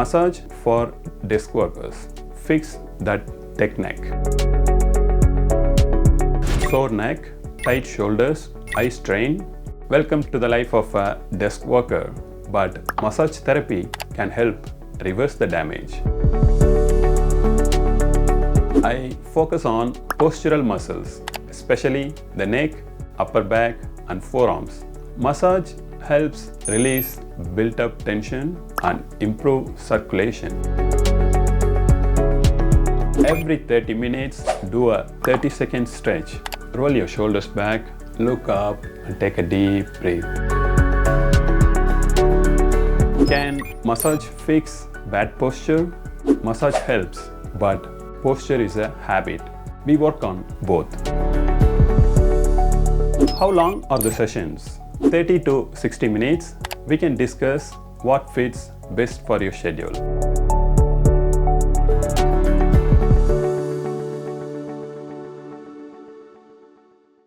Massage for desk workers. Fix that tech neck. Sore neck, tight shoulders, eye strain. Welcome to the life of a desk worker, but massage therapy can help reverse the damage. I focus on postural muscles, especially the neck, upper back, and forearms. Massage helps release built-up tension and improve circulation. Every 30 minutes, do a 30-second stretch. Roll your shoulders back, look up, and take a deep breath. Can massage fix bad posture? Massage helps, but posture is a habit. We work on both. How long are the sessions? 30 to 60 minutes. We can discuss what fits best for your schedule.